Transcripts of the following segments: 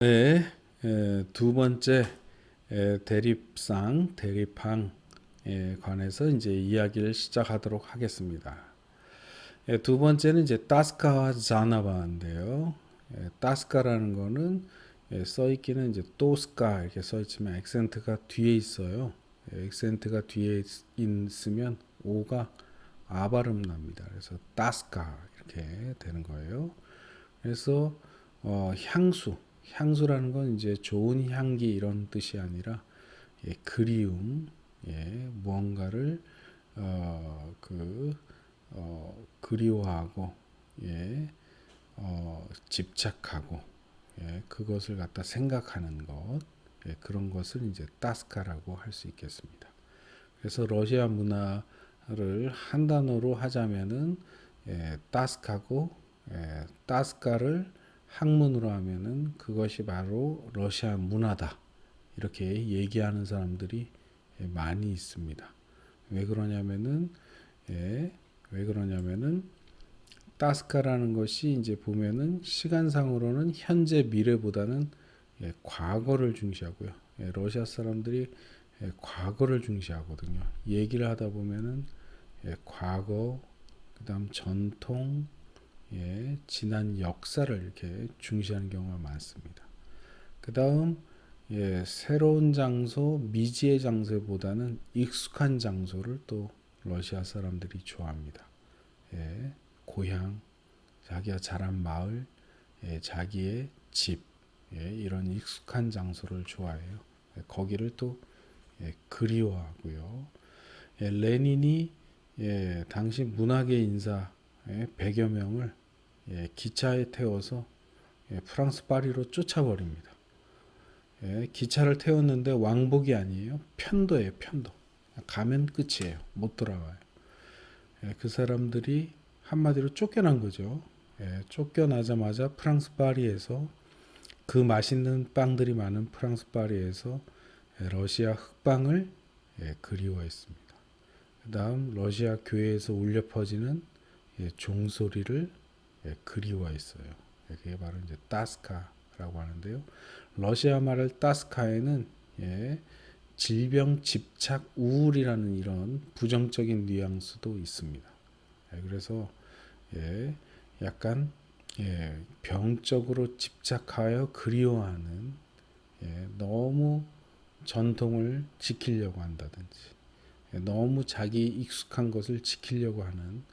네, 두 번째 대립항에 관해서 이제 이야기를 시작하도록 하겠습니다. 두 번째는 이제 따스카와 자나바인데요. 따스카라는 거는 써 있기는 이제 또스카 이렇게 써 있지만 액센트가 뒤에 있어요. 액센트가 뒤에 있으면 오가 아 발음 납니다. 그래서 따스카 이렇게 되는 거예요. 그래서 향수라는 건 이제 좋은 향기 이런 뜻이 아니라 그리움, 무언가를 그 그리워하고 예, 집착하고 그것을 갖다 생각하는 것 그런 것을 이제 따스카라고 할 수 있겠습니다. 그래서 러시아 문화를 한 단어로 하자면은 따스카고 따스카를 학문으로 하면은 그것이 바로 러시아 문화다. 이렇게 얘기하는 사람들이 많이 있습니다. 왜 그러냐면은 예, 왜 그러냐면은 따스카라는 것이 이제 보면은 시간상으로는 현재 미래보다는 과거를 중시하고요. 러시아 사람들이 과거를 중시하거든요. 얘기를 하다 보면은 과거, 그다음 전통, 지난 역사를 이렇게 중시하는 경우가 많습니다. 그다음 새로운 장소, 미지의 장소보다는 익숙한 장소를 또 러시아 사람들이 좋아합니다. 고향, 자기가 자란 마을, 자기의 집, 이런 익숙한 장소를 좋아해요. 거기를 또 그리워하고요. 레닌이 당시 문학의 인사 100여 명을 기차에 태워서 프랑스 파리로 쫓아버립니다. 기차를 태웠는데 왕복이 아니에요. 편도예요, 편도. 가면 끝이에요. 못 돌아와요. 그 사람들이 한마디로 쫓겨난 거죠. 쫓겨나자마자 프랑스 파리에서 그 맛있는 빵들이 많은 프랑스 파리에서 러시아 흑빵을 그리워했습니다. 그 다음 러시아 교회에서 울려 퍼지는 종소리를 그리워했어요. 그게 바로 이제 따스카라고 하는데요. 러시아 말을 따스카에는 질병 집착 우울이라는 이런 부정적인 뉘앙스도 있습니다. 그래서 약간 병적으로 집착하여 그리워하는 너무 전통을 지키려고 한다든지 너무 자기 익숙한 것을 지키려고 하는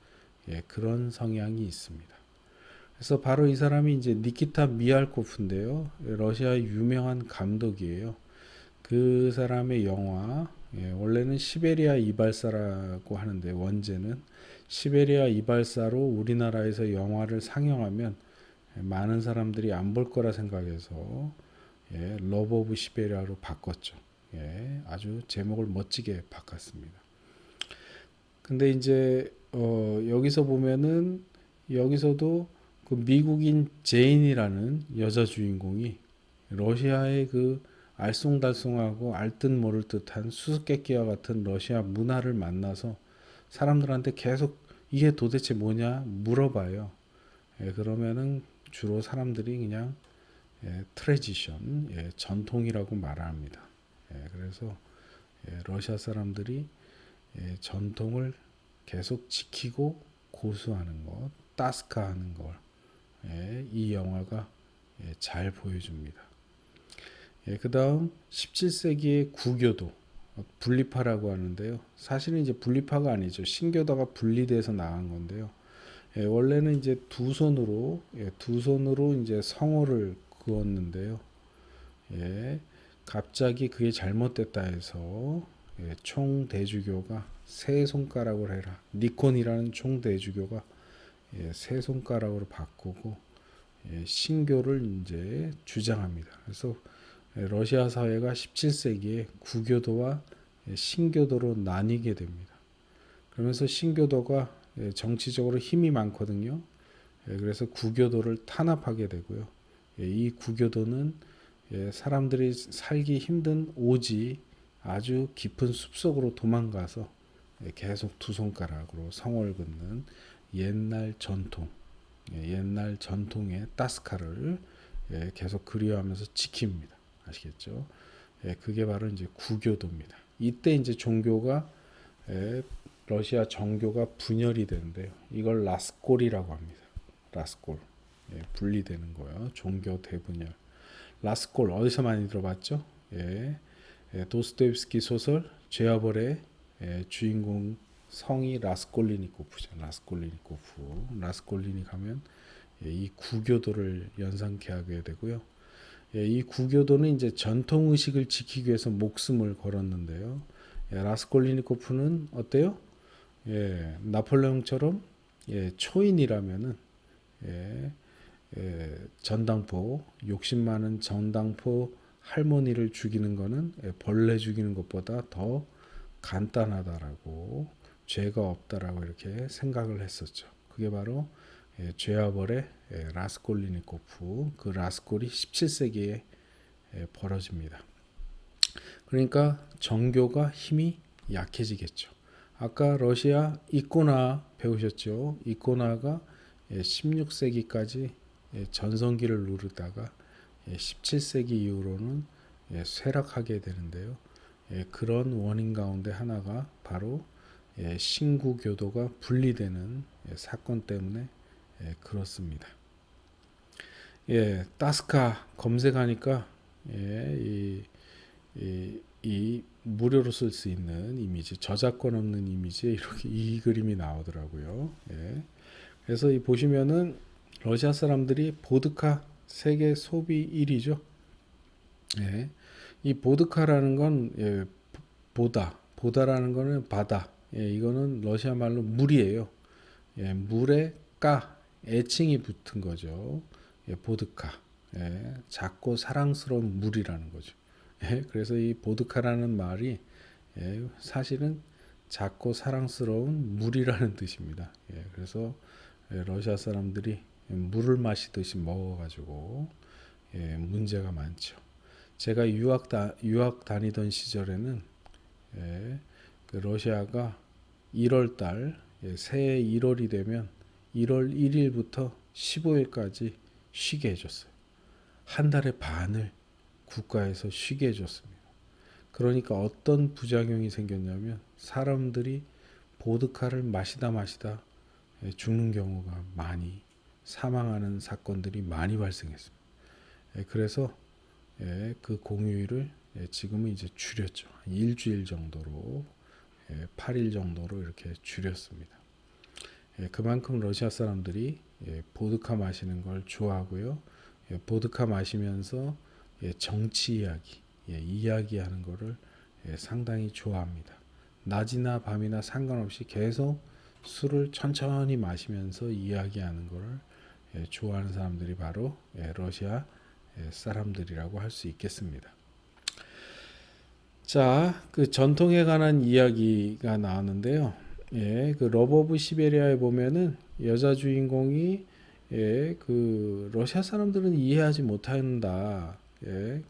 그런 성향이 있습니다. 그래서 바로 이 사람이 이제 니키타 미알코프인데요. 러시아의 유명한 감독이에요. 그 사람의 영화 원래는 시베리아 이발사라고 하는데 원제는 시베리아 이발사로 우리나라에서 영화를 상영하면 많은 사람들이 안 볼 거라 생각해서 러브 오브 시베리아로 바꿨죠. 아주 제목을 멋지게 바꿨습니다. 근데 이제 여기서 보면은 여기서도 그 미국인 제인이라는 여자 주인공이 러시아의 그 알쏭달쏭하고 알듯 모를 듯한 수수께끼와 같은 러시아 문화를 만나서 사람들한테 계속 이게 도대체 뭐냐 물어봐요. 그러면은 주로 사람들이 그냥 트레디션, 전통이라고 말합니다. 그래서 러시아 사람들이 전통을 계속 지키고 고수하는 것, 따스카하는 걸 이 영화가 잘 보여줍니다. 그 다음 17세기의 구교도 분리파라고 하는데요. 사실은 이제 분리파가 아니죠. 신교도가 분리돼서 나간 건데요. 원래는 이제 두 손으로 이제 성호를 그었는데요. 갑자기 그게 잘못됐다 해서 총대주교가 세 손가락을 해라. 니콘이라는 총대주교가 세 손가락으로 바꾸고 신교를 이제 주장합니다. 그래서 러시아 사회가 17세기에 구교도와 신교도로 나뉘게 됩니다. 그러면서 신교도가 정치적으로 힘이 많거든요. 그래서 구교도를 탄압하게 되고요. 이 구교도는 사람들이 살기 힘든 오지 아주 깊은 숲속으로 도망가서 계속 두 손가락으로 성을 긋는 옛날 전통, 옛날 전통의 따스카를 계속 그리워하면서 지킵니다. 아시겠죠? 그게 바로 이제 구교도입니다. 이때 이제 종교가 러시아 정교가 분열이 되는데요. 이걸 라스콜이라고 합니다. 라스콜. 분리되는 거예요. 종교 대분열. 라스콜 어디서 많이 들어봤죠? 도스토옙스키 소설 죄와 벌의 주인공 성이 라스콜리니코프죠. 라스콜리니코프. 라스콜리닉 하면 이 구교도를 연상케 하게 되고요. 이 구교도는 이제 전통 의식을 지키기 위해서 목숨을 걸었는데요. 라스콜리니코프는 어때요? 나폴레옹처럼 초인이라면은 전당포 욕심 많은 전당포 할머니를 죽이는 거는 벌레 죽이는 것보다 더 간단하다라고 죄가 없다라고 이렇게 생각을 했었죠. 그게 바로 죄와 벌의 라스콜리니코프. 그 라스콜이 17세기에 벌어집니다. 그러니까 정교가 힘이 약해지겠죠. 아까 러시아 이코나 배우셨죠? 이코나가 16세기까지 전성기를 누르다가 17세기 이후로는 쇠락하게 되는데요. 그런 원인 가운데 하나가 바로 신구교도가 분리되는 사건 때문에 그렇습니다. 따스카 검색하니까 이 무료로 쓸 수 있는 이미지, 저작권 없는 이미지에 이렇게 이 그림이 나오더라고요. 그래서 이 보시면은 러시아 사람들이 보드카 세계 소비 1위죠. 이 보드카라는 건 보다라는 거는 바다. 이거는 러시아 말로 물이에요. 물에 애칭이 붙은 거죠. 보드카. 작고 사랑스러운 물이라는 거죠. 그래서 이 보드카라는 말이 사실은 작고 사랑스러운 물이라는 뜻입니다. 그래서 러시아 사람들이 물을 마시듯이 먹어가지고 문제가 많죠. 제가 유학 다니던 시절에는 그 러시아가 1월달 새해 1월이 되면 1월 1일부터 15일까지 쉬게 해줬어요. 한 달의 반을 국가에서 쉬게 해줬습니다. 그러니까 어떤 부작용이 생겼냐면 사람들이 보드카를 마시다 죽는 경우가 많이 사망하는 사건들이 많이 발생했습니다. 그래서 그 공휴일을 지금은 이제 줄였죠. 일주일 정도로 8일 정도로 이렇게 줄였습니다. 그만큼 러시아 사람들이 보드카 마시는 걸 좋아하고요. 보드카 마시면서 정치 이야기, 이야기하는 거를 상당히 좋아합니다. 낮이나 밤이나 상관없이 계속 술을 천천히 마시면서 이야기하는 거를 좋아하는 사람들이 바로 러시아 사람들이라고 할 수 있겠습니다. 자, 그 전통에 관한 이야기가 나왔는데요. 그 러브 오브 시베리아에 보면은 여자 주인공이 그 러시아 사람들은 이해하지 못한다.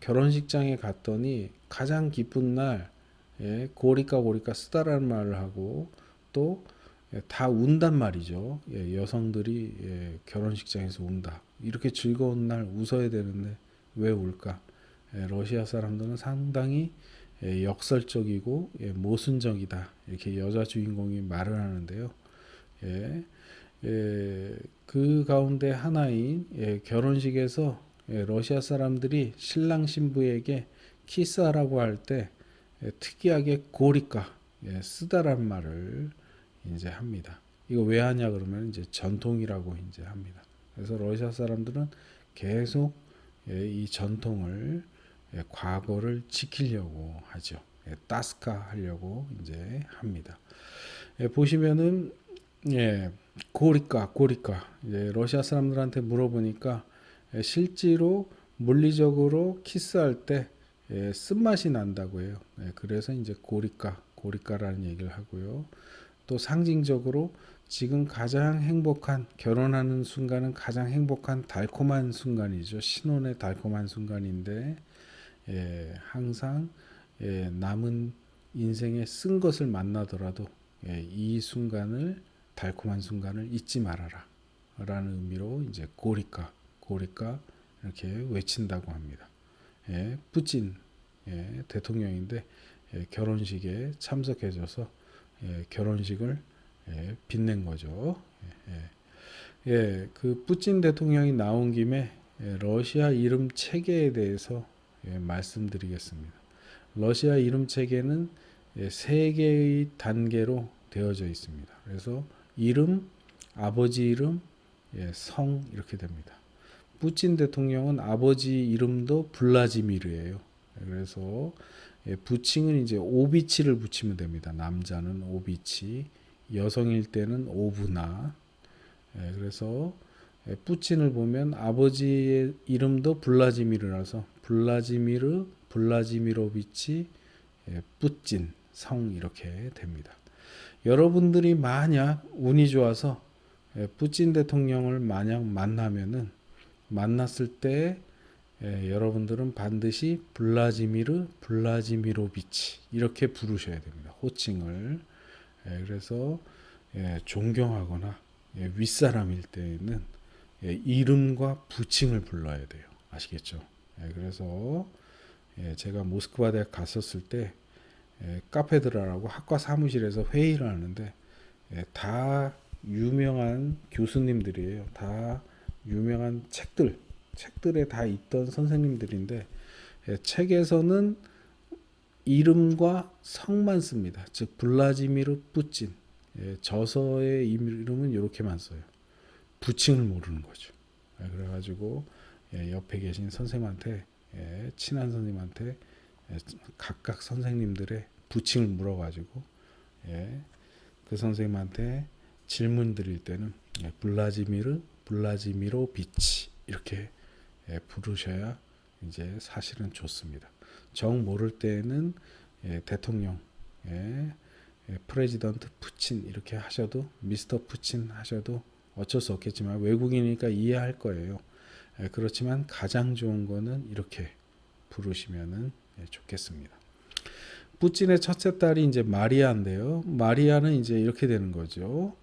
결혼식장에 갔더니 가장 기쁜 날 고리까 쓰다라는 말을 하고 또 다 운단 말이죠. 여성들이 결혼식장에서 운다. 이렇게 즐거운 날 웃어야 되는데 왜 울까? 러시아 사람들은 상당히 역설적이고 모순적이다. 이렇게 여자 주인공이 말을 하는데요. 그 가운데 하나인 결혼식에서 러시아 사람들이 신랑 신부에게 키스하라고 할 때 특이하게 고리까 쓰다란 말을 이제 합니다. 이거 왜 하냐 그러면 이제 전통이라고 이제 합니다. 그래서 러시아 사람들은 계속 이 전통을 과거를 지키려고 하죠. 따스카 하려고 이제 합니다. 보시면은 고리까 이제 러시아 사람들한테 물어보니까 실제로 물리적으로 키스할 때 쓴맛이 난다고 해요. 그래서 이제 고리까라는 얘기를 하고요. 또 상징적으로 지금 가장 행복한 결혼하는 순간은 가장 행복한 달콤한 순간이죠. 신혼의 달콤한 순간인데 항상 남은 인생에 쓴 것을 만나더라도 이 순간을 달콤한 순간을 잊지 말아라 라는 의미로 이제 고리까 이렇게 외친다고 합니다. 푸틴 대통령인데 결혼식에 참석해줘서 결혼식을 빛낸 거죠. 그 푸틴 대통령이 나온 김에 러시아 이름 체계에 대해서 말씀드리겠습니다. 러시아 이름 체계는 세 개의 단계로 되어져 있습니다. 그래서 이름, 아버지 이름, 성 이렇게 됩니다. 푸틴 대통령은 아버지 이름도 블라지미르예요. 그래서 부칭은 이제 오비치를 붙이면 됩니다. 남자는 오비치, 여성일 때는 오브나. 그래서 푸틴을 보면 아버지의 이름도 블라지미르라서 블라지미르, 블라지미로비치, 푸틴, 성 이렇게 됩니다. 여러분들이 만약 운이 좋아서 푸틴 대통령을 만약 만났을 때 여러분들은 반드시 블라지미르 블라지미로비치 이렇게 부르셔야 됩니다. 호칭을. 그래서 존경하거나 윗사람일 때는 이름과 부칭을 불러야 돼요. 아시겠죠? 그래서 제가 모스크바 대학 갔었을 때 카페드라라고 학과 사무실에서 회의를 하는데 다 유명한 교수님들이에요. 다 유명한 책들에 다 있던 선생님들인데 책에서는 이름과 성만 씁니다. 즉 블라지미르 푸틴. 저서의 이름은 이렇게만 써요. 부칭을 모르는 거죠. 그래가지고 옆에 계신 선생님한테 친한 선생님한테 각각 선생님들의 부칭을 물어가지고 그 선생님한테 질문 드릴 때는 블라지미르 블라지미로비치 이렇게 부르셔야 이제 사실은 좋습니다. 정 모를 때는 대통령 프레지던트 푸친 이렇게 하셔도 미스터 푸친 하셔도 어쩔 수 없겠지만 외국인이니까 이해할 거예요. 그렇지만 가장 좋은 거는 이렇게 부르시면은 좋겠습니다. 푸틴의 첫째 딸이 이제 마리아인데요. 마리아는 이제 이렇게 되는 거죠.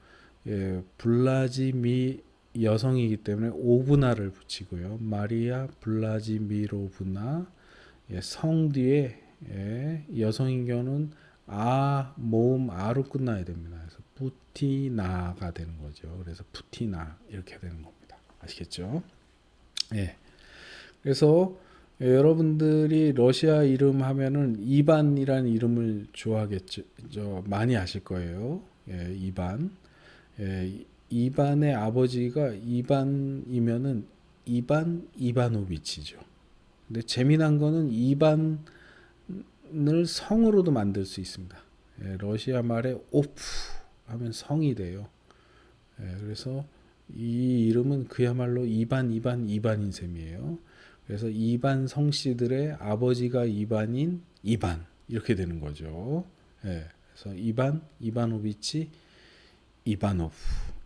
블라지미 여성이기 때문에 오브나를 붙이고요. 마리아 블라지미로브나 성 뒤에 여성인 경우는 모음 아로 끝나야 됩니다. 그래서 푸티나가 되는 거죠. 그래서 푸티나 이렇게 되는 겁니다. 아시겠죠? 그래서 여러분들이 러시아 이름 하면은 이반이라는 이름을 좋아하겠죠. 많이 아실 거예요. 이반. 이반의 아버지가 이반이면은 이반 이바노비치죠. 근데 재미난 거는 이반을 성으로도 만들 수 있습니다. 러시아 말에 오프 하면 성이 돼요. 그래서 이 이름은 그야말로 이반인 셈이에요. 그래서 이반 성씨들의 아버지가 이반인 이반 이렇게 되는 거죠. 그래서 이바노비치, 이바노프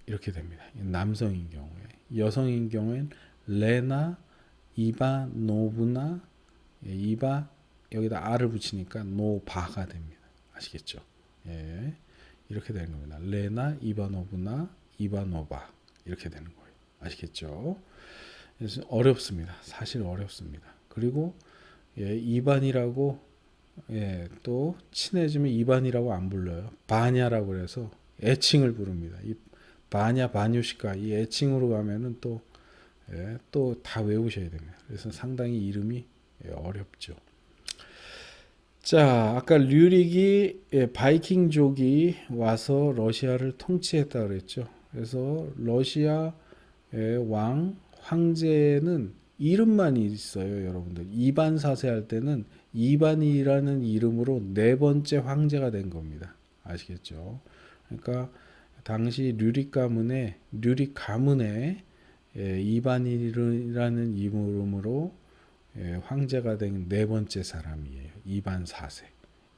이렇게 됩니다. 남성인 경우에. 여성인 경우엔 레나, 이바노브나, 여기다 R을 붙이니까 노바가 됩니다. 아시겠죠? 이렇게 되는 겁니다. 레나, 이바노브나, 이바노바 이렇게 되는 거예요. 아시겠죠? 그래서 어렵습니다. 사실 어렵습니다. 그리고 이반이라고 또 친해지면 이반이라고 안 불러요. 바냐라고 그래서 애칭을 부릅니다. 이 바냐 바뉴시카 이 애칭으로 가면은 또 다 외우셔야 됩니다. 그래서 상당히 이름이 어렵죠. 자, 아까 류릭이 바이킹족이 와서 러시아를 통치했다 그랬죠. 그래서 러시아 황제는 이름만 있어요, 여러분들. 이반 사세할 때는 이반이라는 이름으로 네 번째 황제가 된 겁니다. 아시겠죠? 그러니까 당시 류릭 가문에 이반이라는 이름으로 황제가 된 네 번째 사람이에요. 이반 4세.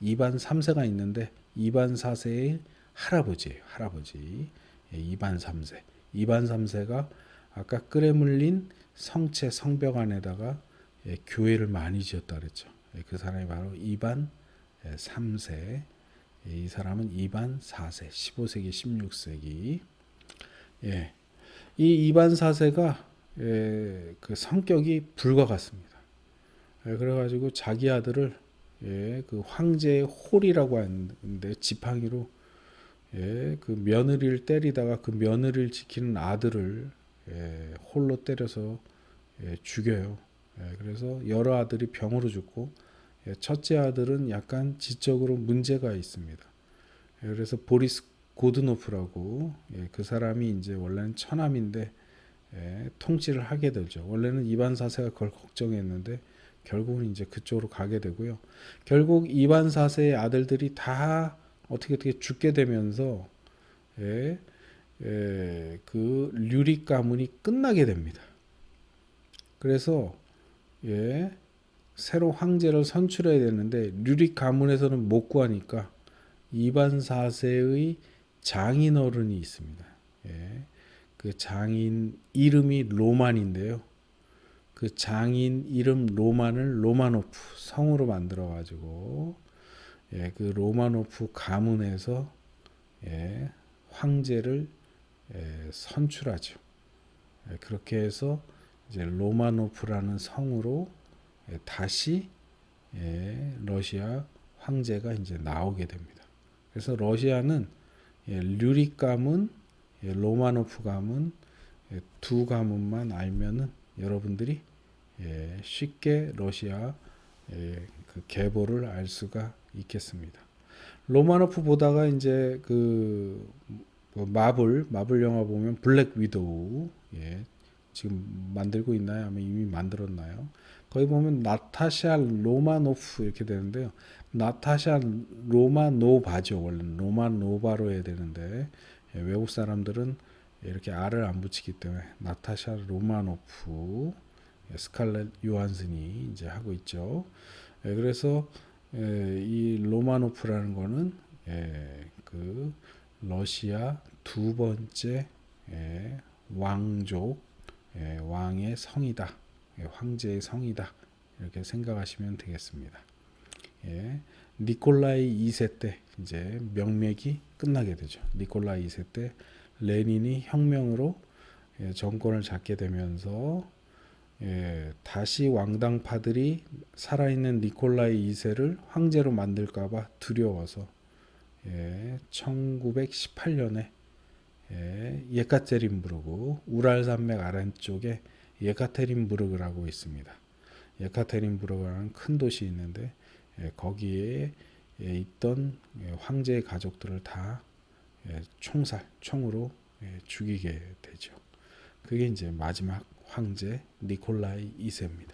이반 3세가 있는데 이반 4세의 할아버지예요. 할아버지. 이반 3세. 이반 3세가 아까 크레물린 성벽 안에다가 교회를 많이 지었다 그랬죠. 그 사람이 바로 이반 3세. 이 사람은 이반 4세. 15세기, 16세기. 이 이반 4세가 그 성격이 불과 같습니다. 그래가지고 자기 아들을 그 황제의 홀이라고 하는데 지팡이로 그 며느리를 때리다가 그 며느리를 지키는 아들을 홀로 때려서 죽여요. 그래서 여러 아들이 병으로 죽고 첫째 아들은 약간 지적으로 문제가 있습니다. 그래서 보리스 고드노프라고 그 사람이 이제 원래는 처남인데 통치를 하게 되죠. 원래는 이반 사세가 그걸 걱정했는데 결국은 이제 그쪽으로 가게 되고요. 결국 이반 사세의 아들들이 다 어떻게 죽게 되면서 그 류릭 가문이 끝나게 됩니다. 그래서 새로 황제를 선출해야 되는데 류릭 가문에서는 못 구하니까 이반 4세의 장인어른이 있습니다. 그 장인 이름이 로만인데요. 그 장인 이름 로만을 로마노프 성으로 만들어 가지고 그 로마노프 가문에서 황제를 선출하죠. 그렇게 해서 이제 로마노프라는 성으로 다시 러시아 황제가 이제 나오게 됩니다. 그래서 러시아는 류릭 가문, 로마노프 가문 두 가문만 알면은 여러분들이 쉽게 러시아 그 계보를 알 수가 있겠습니다. 로마노프 보다가 이제 그 마블 영화 보면 블랙 위도우 지금 만들고 있나요? 아마 이미 만들었나요? 거기 보면 나타샤 로마노프 이렇게 되는데요. 나타샤 로마노바죠. 원래 로마노바로 해야 되는데 외국 사람들은 이렇게 R을 안 붙이기 때문에 나타샤 로마노프 스칼렛 요한슨이 이제 하고 있죠. 그래서 이 로마노프라는 거는 그 러시아 두 번째 왕족 왕의 성이다. 황제의 성이다. 이렇게 생각하시면 되겠습니다. 니콜라이 2세 때 이제 명맥이 끝나게 되죠. 니콜라이 2세 때 레닌이 혁명으로 정권을 잡게 되면서 다시 왕당파들이 살아있는 니콜라이 2세를 황제로 만들까봐 두려워서 1918년에 예카테린부르크 우랄산맥 아래쪽에 예카테린부르크라고 있습니다. 예카테린부르크라는 큰 도시 있는데 거기에 있던 황제의 가족들을 다 총으로 죽이게 되죠. 그게 이제 마지막 황제 니콜라이 2세입니다.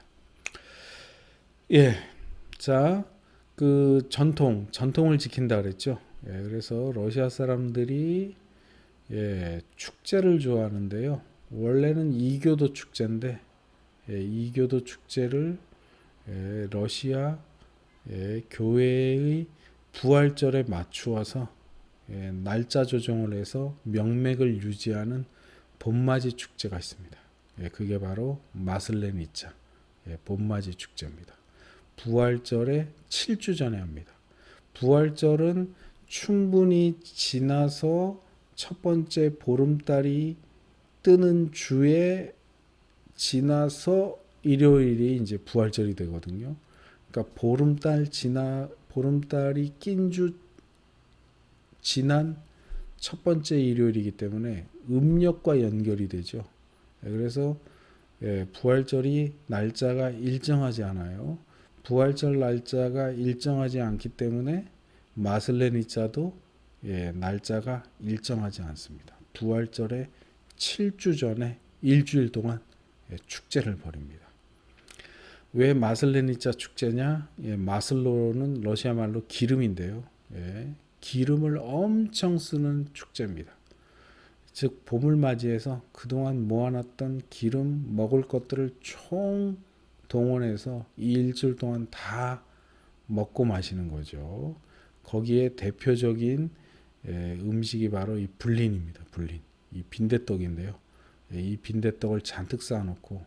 자, 그 전통을 지킨다 그랬죠. 그래서 러시아 사람들이 축제를 좋아하는데요. 원래는 이교도 축제인데 이교도 축제를 러시아 교회의 부활절에 맞추어서 날짜 조정을 해서 명맥을 유지하는 봄맞이 축제가 있습니다. 그게 바로 마슬레니차 봄맞이 축제입니다. 부활절에 7주 전에 합니다. 부활절은 충분히 지나서 첫 번째 보름달이 뜨는 주에 지나서 일요일이 이제 부활절이 되거든요. 그러니까 보름달이 낀 주 지난 첫 번째 일요일이기 때문에 음력과 연결이 되죠. 그래서 부활절이 날짜가 일정하지 않아요. 부활절 날짜가 일정하지 않기 때문에 마슬레니차도 날짜가 일정하지 않습니다. 부활절에 7주 전에 일주일 동안 축제를 벌입니다. 왜 마슬레니차 축제냐? 마슬로는 러시아 말로 기름인데요. 기름을 엄청 쓰는 축제입니다. 즉 봄을 맞이해서 그동안 모아놨던 기름 먹을 것들을 총 동원해서 이 일주일 동안 다 먹고 마시는 거죠. 거기에 대표적인 음식이 바로 이 불린입니다. 불린. 이 빈대떡인데요. 이 빈대떡을 잔뜩 쌓아놓고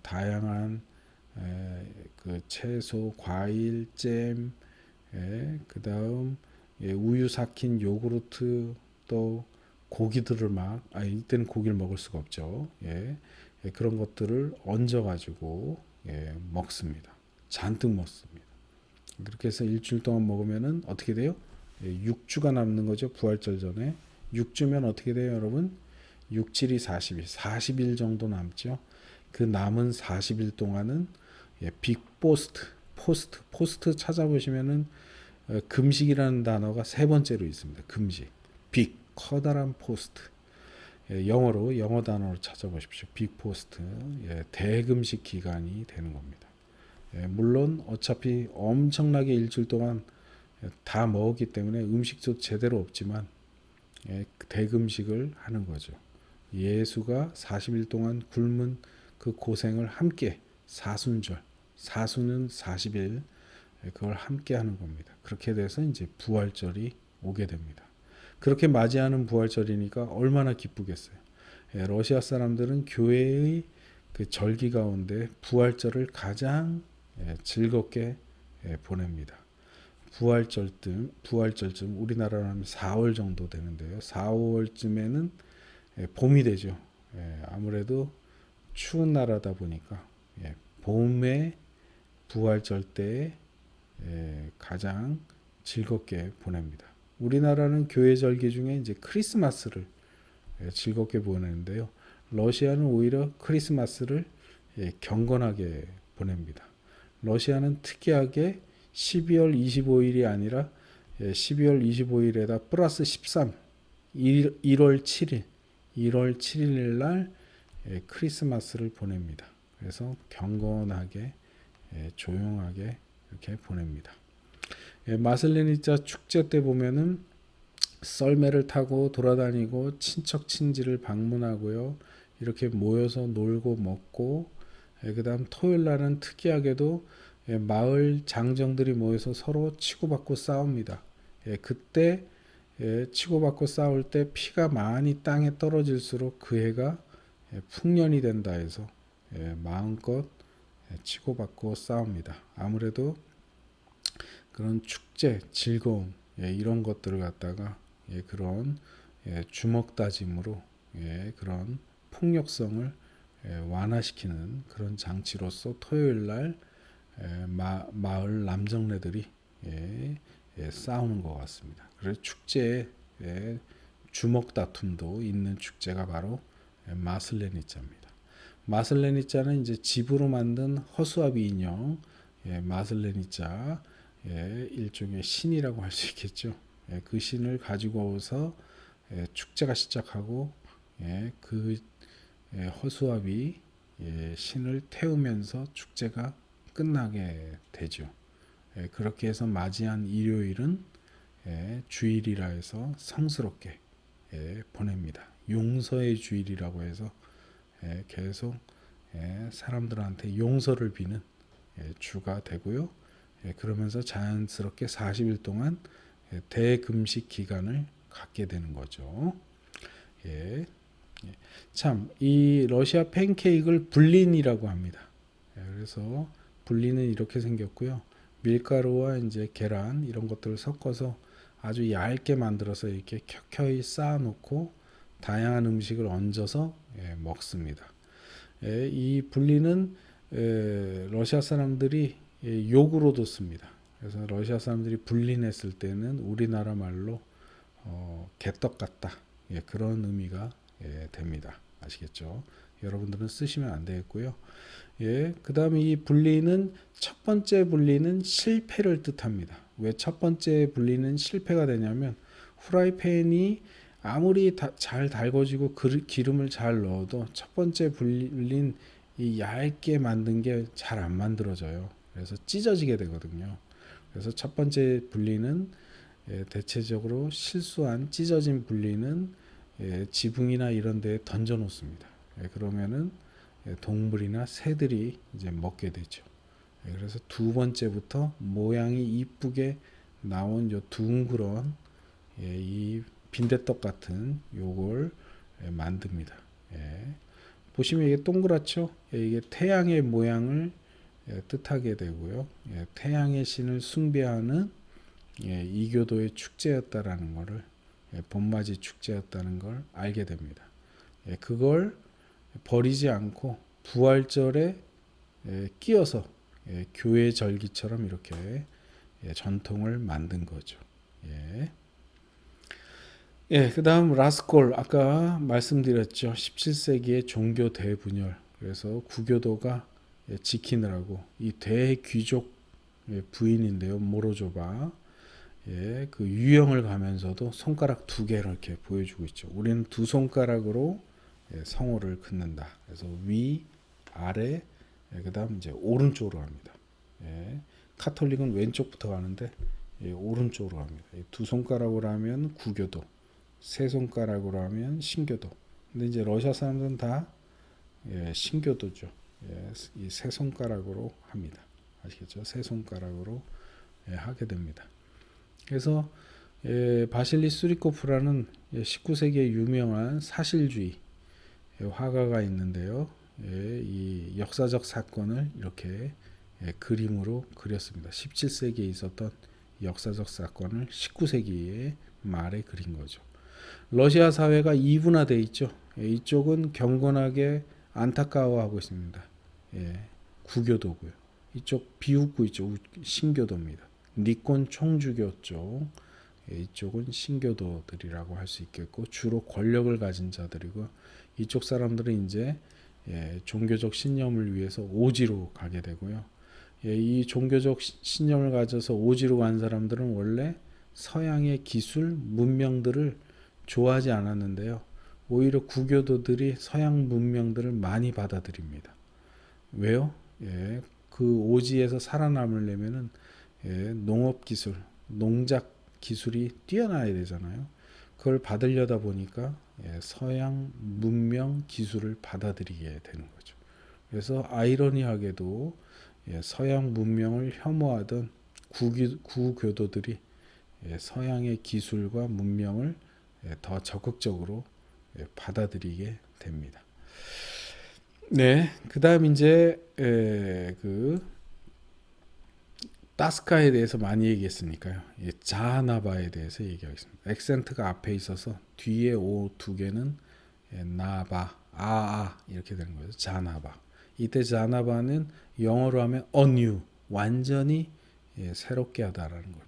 다양한 그 채소, 과일, 잼, 그 다음 우유 삭힌 요구르트 또 고기들을 이때는 고기를 먹을 수가 없죠. 그런 것들을 얹어 가지고 먹습니다. 잔뜩 먹습니다. 그렇게 해서 일주일 동안 먹으면은 어떻게 돼요? 6주가 남는 거죠. 부활절 전에 6주면 어떻게 돼요, 여러분? 6, 7이 40일, 40일 정도 남죠. 그 남은 40일 동안은 빅포스트, 포스트 찾아보시면은 금식이라는 단어가 세 번째로 있습니다. 금식, 빅, 커다란 포스트. 영어 단어로 찾아보십시오. 빅포스트, 대금식 기간이 되는 겁니다. 물론 어차피 엄청나게 일주일 동안 다 먹었기 때문에 음식도 제대로 없지만 대금식을 하는 거죠. 예수가 40일 동안 굶은 그 고생을 함께 사순절, 사순은 40일 그걸 함께 하는 겁니다. 그렇게 돼서 이제 부활절이 오게 됩니다. 그렇게 맞이하는 부활절이니까 얼마나 기쁘겠어요. 러시아 사람들은 교회의 그 절기 가운데 부활절을 가장 즐겁게 보냅니다. 부활절쯤 우리나라로 하면 4월 정도 되는데요. 4, 5월쯤에는 봄이 되죠. 아무래도 추운 나라다 보니까 봄에 부활절 때 가장 즐겁게 보냅니다. 우리나라는 교회 절기 중에 이제 크리스마스를 즐겁게 보내는데요. 러시아는 오히려 크리스마스를 경건하게 보냅니다. 러시아는 특이하게 12월 25일이 아니라 12월 25일에다 플러스 13, 1월 7일, 1월 7일 날 크리스마스를 보냅니다. 그래서 경건하게 조용하게 이렇게 보냅니다. 마슬레니자 축제 때 보면은 썰매를 타고 돌아다니고 친척 친지를 방문하고요. 이렇게 모여서 놀고 먹고 그다음 토요일 날은 특이하게도 마을 장정들이 모여서 서로 치고받고 싸웁니다. 그때 치고받고 싸울 때 피가 많이 땅에 떨어질수록 그 해가 풍년이 된다 해서 마음껏 치고받고 싸웁니다. 아무래도 그런 축제, 즐거움 이런 것들을 갖다가 그런 주먹 다짐으로 그런 폭력성을 완화시키는 그런 장치로서 토요일 날 마을 남정네들이 싸우는 것 같습니다. 그래서 축제에 주먹 다툼도 있는 축제가 바로 마슬레니자입니다. 마슬레니자는 이제 집으로 만든 허수아비 인형, 마슬레니자 일종의 신이라고 할 수 있겠죠. 그 신을 가지고 와서 축제가 시작하고 그 허수아비 신을 태우면서 축제가 끝나게 되죠. 그렇게 해서 맞이한 일요일은 주일이라 해서 성스럽게 보냅니다. 용서의 주일이라고 해서 계속 사람들한테 용서를 비는 주가 되고요. 그러면서 자연스럽게 40일 동안 대금식 기간을 갖게 되는 거죠. 참, 이 러시아 팬케이크를 불린이라고 합니다. 그래서 불린은 이렇게 생겼고요. 밀가루와 이제 계란 이런 것들을 섞어서 아주 얇게 만들어서 이렇게 켜켜이 쌓아놓고 다양한 음식을 얹어서 먹습니다. 이 불린은 러시아 사람들이 욕으로도 씁니다. 그래서 러시아 사람들이 불린했을 때는 우리나라 말로 개떡 같다 그런 의미가 됩니다. 아시겠죠? 여러분들은 쓰시면 안 되겠고요. 그 다음에 이 분리는 첫 번째 분리는 실패를 뜻합니다. 왜 첫 번째 분리는 실패가 되냐면 후라이팬이 아무리 잘 달궈지고 기름을 잘 넣어도 첫 번째 불린 이 얇게 만든 게 잘 안 만들어져요. 그래서 찢어지게 되거든요. 그래서 첫 번째 분리는 대체적으로 실수한 찢어진 분리는 지붕이나 이런 데에 던져 놓습니다. 그러면은 동물이나 새들이 이제 먹게 되죠. 그래서 두 번째부터 모양이 이쁘게 나온 요 둥그런 이 빈대떡 같은 요걸 만듭니다. 보시면 이게 동그랗죠? 이게 태양의 모양을 뜻하게 되고요. 태양의 신을 숭배하는 이교도의 축제였다라는 것을 봄맞이 축제였다는 걸 알게 됩니다. 그걸 버리지 않고 부활절에 끼어서 교회 절기처럼 이렇게 전통을 만든 거죠. 예. 예, 그다음 라스콜 아까 말씀드렸죠. 17세기의 종교 대분열. 그래서 구교도가 지키느라고 이 대귀족 부인인데요. 모로조바. 예, 그 유형을 가면서도 손가락 두 개를 이렇게 보여주고 있죠. 우리는 두 손가락으로 성호를 긋는다. 그래서 위, 아래, 그다음 이제 오른쪽으로 합니다. 예, 카톨릭은 왼쪽부터 가는데 오른쪽으로 합니다. 두 손가락으로 하면 구교도, 세 손가락으로 하면 신교도. 근데 이제 러시아 사람들은 다 신교도죠. 이 세 손가락으로 합니다. 아시겠죠? 세 손가락으로 하게 됩니다. 그래서 바실리 수리코프라는 19세기에 유명한 사실주의 화가가 있는데요. 이 역사적 사건을 이렇게 그림으로 그렸습니다. 17세기에 있었던 역사적 사건을 19세기의 말에 그린 거죠. 러시아 사회가 이분화되어 있죠. 이쪽은 경건하게 안타까워하고 있습니다. 구교도고요. 이쪽 비웃고 있죠. 신교도입니다. 니콘 총주교 쪽, 이쪽은 신교도들이라고 할 수 있겠고 주로 권력을 가진 자들이고 이쪽 사람들은 이제 종교적 신념을 위해서 오지로 가게 되고요. 이 종교적 신념을 가져서 오지로 간 사람들은 원래 서양의 기술, 문명들을 좋아하지 않았는데요. 오히려 구교도들이 서양 문명들을 많이 받아들입니다. 왜요? 그 오지에서 살아남으려면은 농업 기술, 농작 기술이 뛰어나야 되잖아요. 그걸 받으려다 보니까 서양 문명 기술을 받아들이게 되는 거죠. 그래서 아이러니하게도 서양 문명을 혐오하던 구교도들이 서양의 기술과 문명을 더 적극적으로 받아들이게 됩니다. 네, 그다음 이제 그 따스카에 대해서 많이 얘기했으니까요. 자하나바에 대해서 얘기하겠습니다. 액센트가 앞에 있어서 뒤에 오 두 개는 나바, 아아 이렇게 되는 거죠. 자나바. 이때 자나바는 영어로 하면 anew, 완전히 새롭게 하다라는 겁니다.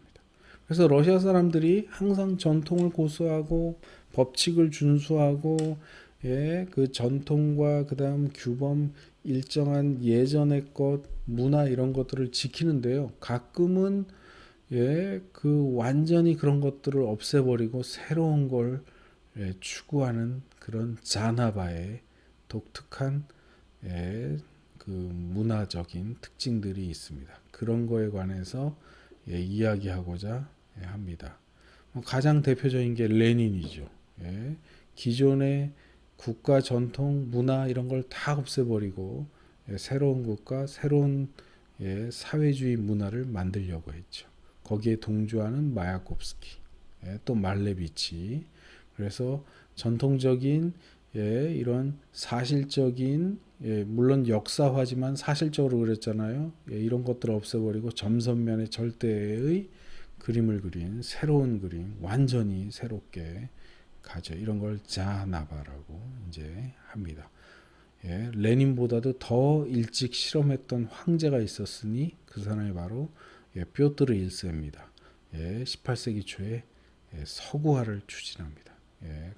그래서 러시아 사람들이 항상 전통을 고수하고 법칙을 준수하고 그 전통과 그다음 규범 일정한 예전의 것 문화 이런 것들을 지키는데요. 가끔은 그 완전히 그런 것들을 없애버리고 새로운 걸 추구하는 그런 자나바의 독특한 그 문화적인 특징들이 있습니다. 그런 거에 관해서 이야기하고자 합니다. 가장 대표적인 게 레닌이죠. 기존의 국가 전통 문화 이런 걸 다 없애버리고 새로운 국가 새로운 사회주의 문화를 만들려고 했죠. 거기에 동조하는 마야콥스키 또 말레비치. 그래서 전통적인 이런 사실적인 물론 역사화지만 사실적으로 그랬잖아요. 이런 것들을 없애버리고 점선면에 절대의 그림을 그린 새로운 그림 완전히 새롭게 가죠. 이런 걸 자나바라고 이제 합니다. 레닌보다도 더 일찍 실험했던 황제가 있었으니 그 사람이 바로 뾰트르 1세입니다. 18세기 초에 서구화를 추진합니다.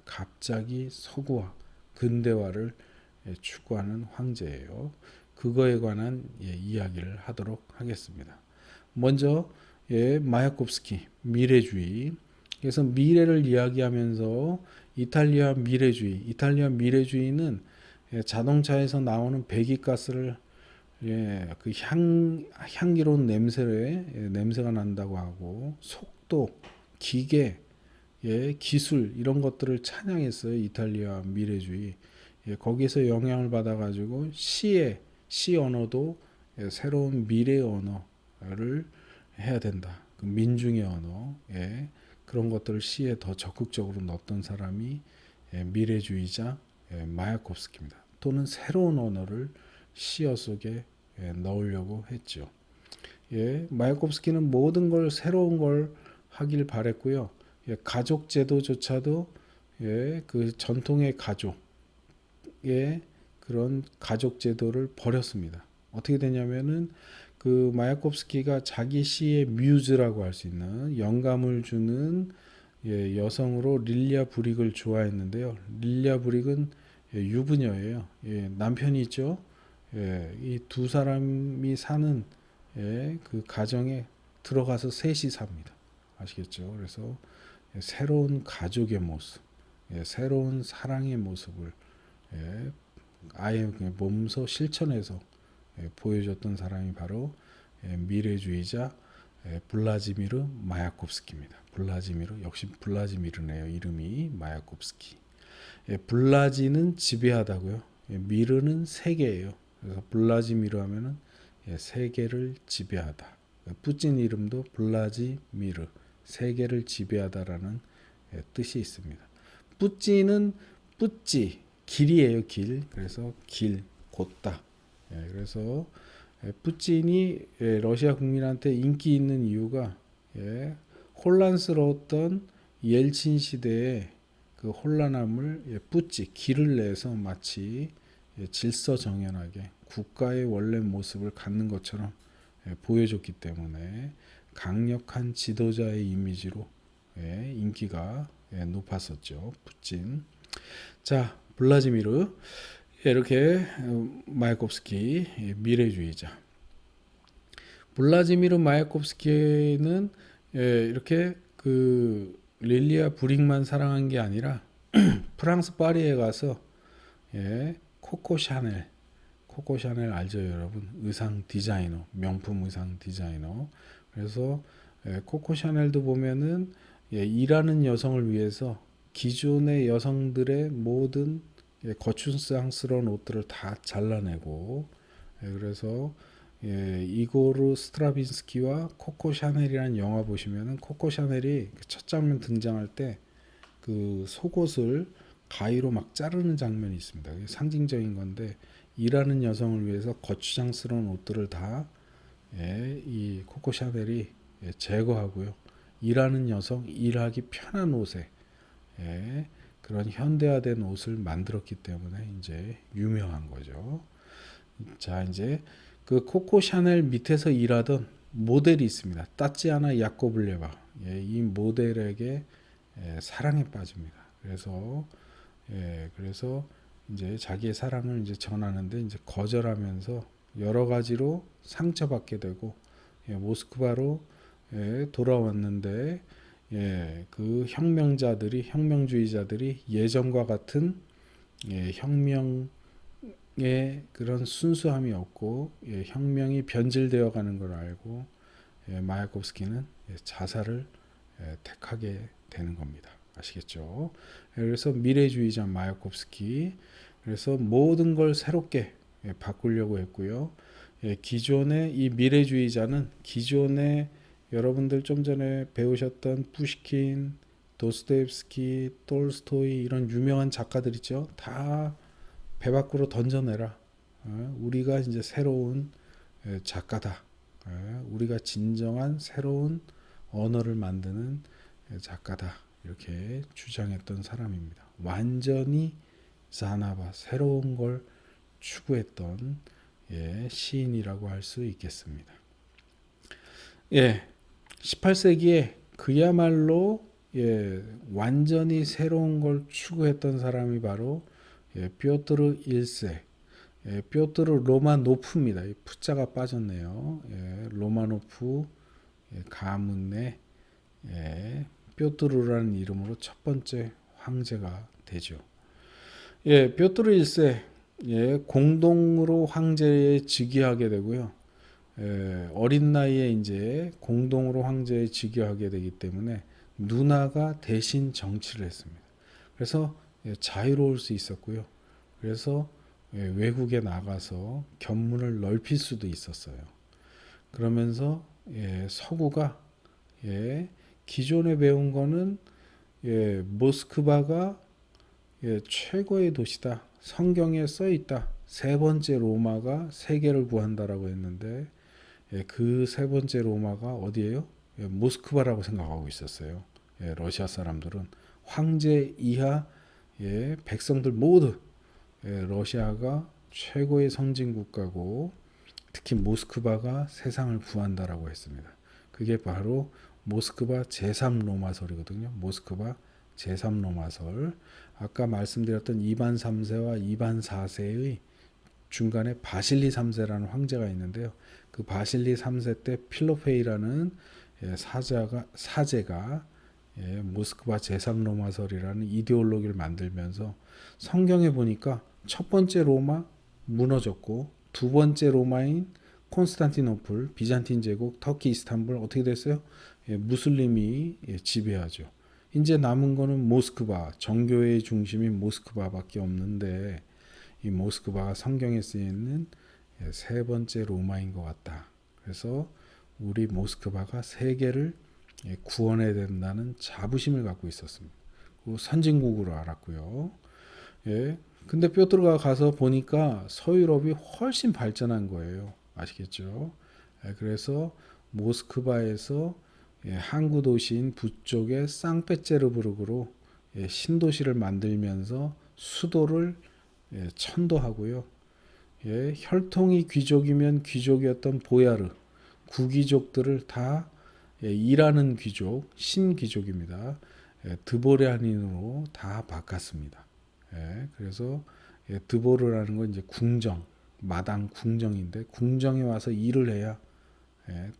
갑자기 서구화, 근대화를 추구하는 황제예요. 그거에 관한 이야기를 하도록 하겠습니다. 먼저 마야콥스키 미래주의. 그래서 미래를 이야기하면서 이탈리아 미래주의는 자동차에서 나오는 배기가스를 그 향기로운 냄새가 난다고 하고 속도, 기계, 기술 이런 것들을 찬양했어요. 이탈리아 미래주의. 거기서 영향을 받아가지고 시 언어도 새로운 미래 언어를 해야 된다. 그 민중의 언어, 그런 것들을 시에 더 적극적으로 넣었던 사람이 미래주의자 마야콥스키입니다. 또는 새로운 언어를 시어 속에 넣으려고 했죠. 마야콥스키는 모든 걸 새로운 걸 하길 바랬고요. 가족 제도조차도 그 전통의 가족의 그런 가족 제도를 버렸습니다. 어떻게 되냐면은 그 마야콥스키가 자기 시의 뮤즈라고 할 수 있는 영감을 주는 여성으로 릴리아 브릭을 좋아했는데요. 릴리아 브릭은 유부녀예요. 남편이 있죠. 이 두 사람이 사는 그 가정에 들어가서 셋이 삽니다. 아시겠죠? 그래서 새로운 가족의 모습, 새로운 사랑의 모습을 아예 몸소 실천해서 보여줬던 사람이 바로 미래주의자 블라지미르 마야콥스키입니다. 블라지미르 역시 블라지미르네요. 이름이 마야콥스키. 블라지는 지배하다고요. 미르는 세계예요. 그래서 블라지미르 하면은 세계를 지배하다. 뿌찐 이름도 블라지미르, 세계를 지배하다라는 뜻이 있습니다. 뿌찌는 뿌찌, 길이에요. 길. 그래서 길, 곧다. 그래서 뿌찐이 러시아 국민한테 인기 있는 이유가 혼란스러웠던 옐친 시대에 그 혼란함을 뿌찌, 길을 내서 마치 질서정연하게 국가의 원래 모습을 갖는 것처럼 보여줬기 때문에 강력한 지도자의 이미지로 인기가 높았었죠. 푸틴. 자, 블라지미르 이렇게 마야콥스키 미래주의자. 블라지미르 마야콥스키는 이렇게 그 릴리아 브릭만 사랑한 게 아니라 프랑스 파리에 가서 코코 샤넬 알죠, 여러분? 의상 디자이너, 명품 의상 디자이너. 그래서 코코 샤넬도 보면은 일하는 여성을 위해서 기존의 여성들의 모든 거추장스러운 옷들을 다 잘라내고 그래서 이고르 스트라빈스키와 코코 샤넬이라는 영화 보시면은 코코 샤넬이 첫 장면 등장할 때 그 속옷을 가위로 막 자르는 장면이 있습니다. 상징적인 건데 일하는 여성을 위해서 거추장스러운 옷들을 다 이 코코 샤넬이 제거하고요. 일하는 여성 일하기 편한 옷에 그런 현대화된 옷을 만들었기 때문에 이제 유명한 거죠. 자, 이제 그 코코 샤넬 밑에서 일하던 모델이 있습니다. 따찌아나 야코블레바. 이 모델에게 사랑에 빠집니다. 그래서 이제 자기의 사랑을 이제 전하는데 이제 거절하면서 여러 가지로 상처받게 되고 모스크바로 돌아왔는데 그 혁명주의자들이 예전과 같은 혁명의 그런 순수함이 없고 혁명이 변질되어 가는 걸 알고 마야콥스키는 자살을 택하게 되는 겁니다. 아시겠죠? 그래서 미래주의자 마야콥스키. 그래서 모든 걸 새롭게 바꾸려고 했고요. 기존의 이 미래주의자는 기존의 여러분들 좀 전에 배우셨던 푸시킨, 도스토옙스키, 톨스토이 이런 유명한 작가들 있죠. 다 배 밖으로 던져내라. 우리가 이제 새로운 작가다. 우리가 진정한 새로운 언어를 만드는 작가다. 이렇게 주장했던 사람입니다. 완전히 자나바, 새로운 걸 추구했던 시인이라고 할 수 있겠습니다. 18세기에 그야말로 완전히 새로운 걸 추구했던 사람이 바로 뾰트르 1세, 뾰트르 로마노프입니다. 푸자가 빠졌네요. 로마노프 가문의 뾰트르라는 이름으로 첫 번째 황제가 되죠. 뾰트르 1세 공동으로 황제에 즉위하게 되고요. 어린 나이에 이제 공동으로 황제에 즉위하게 되기 때문에 누나가 대신 정치를 했습니다. 그래서 자유로울 수 있었고요. 그래서 외국에 나가서 견문을 넓힐 수도 있었어요. 그러면서 서구가 기존에 배운 거는 모스크바가 최고의 도시다. 성경에 써 있다. 세 번째 로마가 세계를 구한다라고 했는데 그 세 번째 로마가 어디예요? 모스크바라고 생각하고 있었어요. 러시아 사람들은 황제 이하 백성들 모두 러시아가 최고의 선진 국가고 특히 모스크바가 세상을 구한다라고 했습니다. 그게 바로 모스크바 제3로마설이거든요. 모스크바 제3로마설. 아까 말씀드렸던 이반 3세와 이반 4세의 중간에 바실리 3세라는 황제가 있는데요. 그 바실리 3세 때 필로페이라는 사제가 모스크바 제3로마설이라는 이데올로기를 만들면서 성경에 보니까 첫 번째 로마 무너졌고 두 번째 로마인 콘스탄티노플, 비잔틴 제국, 터키 이스탄불 어떻게 됐어요? 무슬림이 지배하죠. 이제 남은 거는 모스크바, 정교회의 중심인 모스크바밖에 없는데 이 모스크바가 성경에 쓰이는 세 번째 로마인 것 같다. 그래서 우리 모스크바가 세계를 구원해야 된다는 자부심을 갖고 있었습니다. 그리고 선진국으로 알았고요. 예. 근데 뾰트르가 가서 보니까 서유럽이 훨씬 발전한 거예요. 아시겠죠? 그래서 모스크바에서 항구 도시인 북쪽의 상페테르부르크로 신도시를 만들면서 수도를 천도하고요. 혈통이 귀족이면 귀족이었던 보야르, 구귀족들을 다 일하는 귀족, 신귀족입니다. 드보르안인으로 다 바꿨습니다. 그래서 드보르라는 건 이제 궁정, 마당 궁정인데 궁정에 와서 일을 해야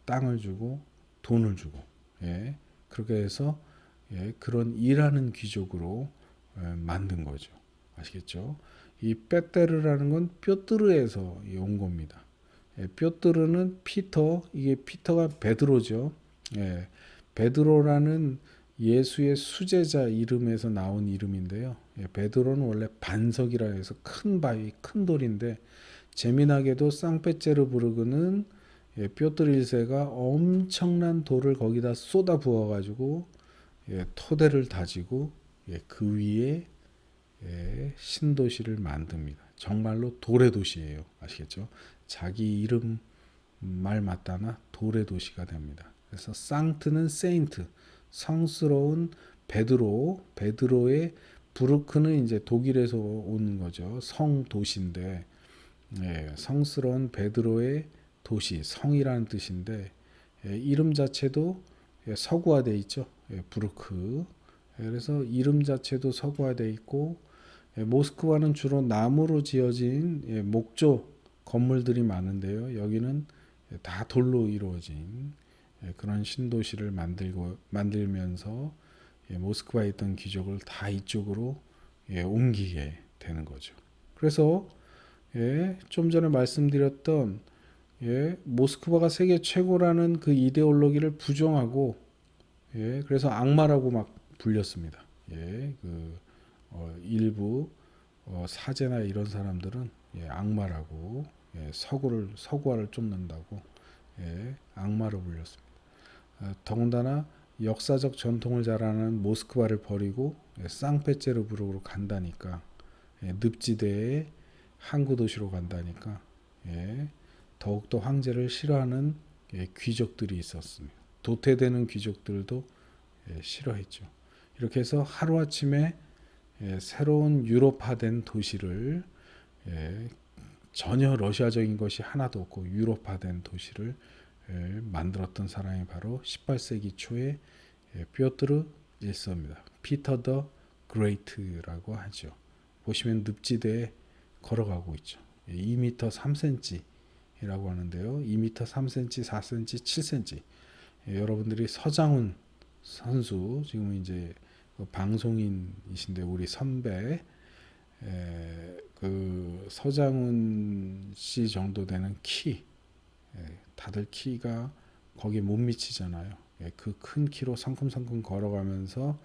땅을 주고 돈을 주고 그렇게 해서 그런 일하는 귀족으로 만든 거죠. 아시겠죠? 이 빼테르라는 건 뾰뜨르에서 온 겁니다. 뾰뜨르는 피터, 이게 피터가 베드로죠. 베드로라는 예수의 수제자 이름에서 나온 이름인데요. 베드로는 원래 반석이라 해서 큰 바위, 큰 돌인데 재미나게도 상페테르부르크는 뾰트르 1세가 엄청난 돌을 거기다 쏟아 부어 가지고 토대를 다지고 그 위에 신도시를 만듭니다. 정말로 돌의 도시예요. 아시겠죠? 자기 이름 말 맞다나 돌의 도시가 됩니다. 그래서 상트는 세인트, 성스러운 베드로, 베드로의 부르크는 이제 독일에서 온 거죠. 성 도시인데 성스러운 베드로의 도시, 성이라는 뜻인데 이름 자체도 서구화돼 있죠. 부르크. 그래서 이름 자체도 서구화돼 있고 모스크바는 주로 나무로 지어진 목조 건물들이 많은데요. 여기는 다 돌로 이루어진 그런 신도시를 만들면서 모스크바에 있던 귀족을 다 이쪽으로 옮기게 되는 거죠. 그래서 좀 전에 말씀드렸던 모스크바가 세계 최고라는 그 이데올로기를 부정하고 그래서 악마라고 막 불렸습니다. 일부 사제나 이런 사람들은 악마라고 서구화를 쫓는다고 악마로 불렸습니다. 더군다나 역사적 전통을 자랑하는 모스크바를 버리고 상페테르부르크로 간다니까 늪지대의 항구 도시로 간다니까 더욱더 황제를 싫어하는 귀족들이 있었습니다. 도태되는 귀족들도 싫어했죠. 이렇게 해서 하루아침에 새로운 유럽화된 도시를 전혀 러시아적인 것이 하나도 없고 유럽화된 도시를 만들었던 사람이 바로 18세기 초에 뾰트르 1세입니다. 피터 더 그레이트라고 하죠. 보시면 늪지대에 걸어가고 있죠. 2m 3cm이라고 하는데요. 2m 3cm, 4cm, 7cm. 여러분들이 서장훈 선수 지금 이제 방송인이신데 우리 선배 그 서장훈 씨 정도 되는 키 다들 키가 거기에 못 미치잖아요. 그 큰 키로 성큼성큼 걸어가면서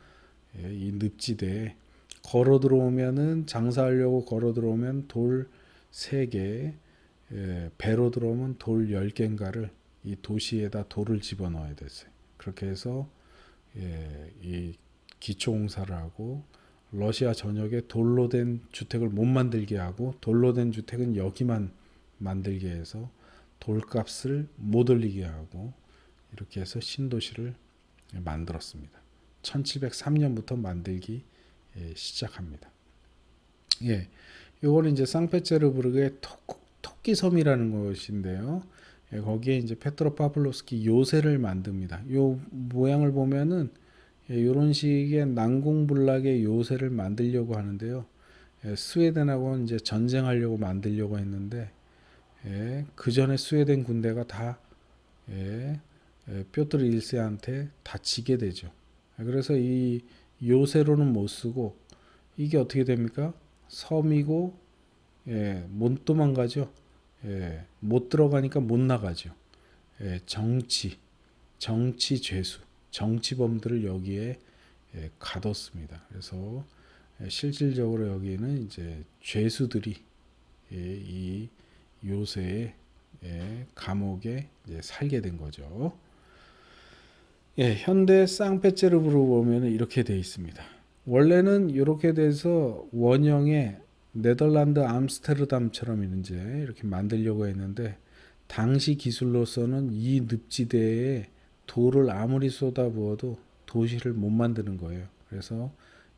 이 늪지대에 걸어 들어오면은 장사하려고 걸어 들어오면 돌 3개, 배로 들어오면 돌 10개인가를 이 도시에다 돌을 집어넣어야 됐어요. 그렇게 해서 이 기초공사를 하고 러시아 전역에 돌로 된 주택을 못 만들게 하고 돌로 된 주택은 여기만 만들게 해서 돌값을 못 올리게 하고 이렇게 해서 신도시를 만들었습니다. 1703년부터 만들기 시작합니다. 요거는 이제 상페테르부르크의 토끼 섬이라는 곳인데요. 예, 거기에 이제 페트로 파블로스키 요새를 만듭니다. 요 모양을 보면은 예, 요런 식의 난공불락의 요새를 만들려고 하는데요. 예, 스웨덴하고 이제 전쟁하려고 만들려고 했는데 예, 그 전에 스웨덴 군대가 다 예, 뾰트르 1세한테 다치게 되죠. 그래서 이 요새로는 못 쓰고 이게 어떻게 됩니까? 섬이고 예, 못 도망가죠. 예, 못 들어가니까 못 나가죠. 예, 정치 죄수, 정치범들을 여기에 예, 가뒀습니다. 그래서 예, 실질적으로 여기는 이제 죄수들이 예, 이 요새의 예, 감옥에 이제 살게 된 거죠. 예, 현대 상페테르부르크 보면 이렇게 돼 있습니다. 원래는 이렇게 돼서 원형의 네덜란드 암스테르담처럼 이제 이렇게 만들려고 했는데 당시 기술로서는 이 늪지대에 돌을 아무리 쏟아부어도 도시를 못 만드는 거예요. 그래서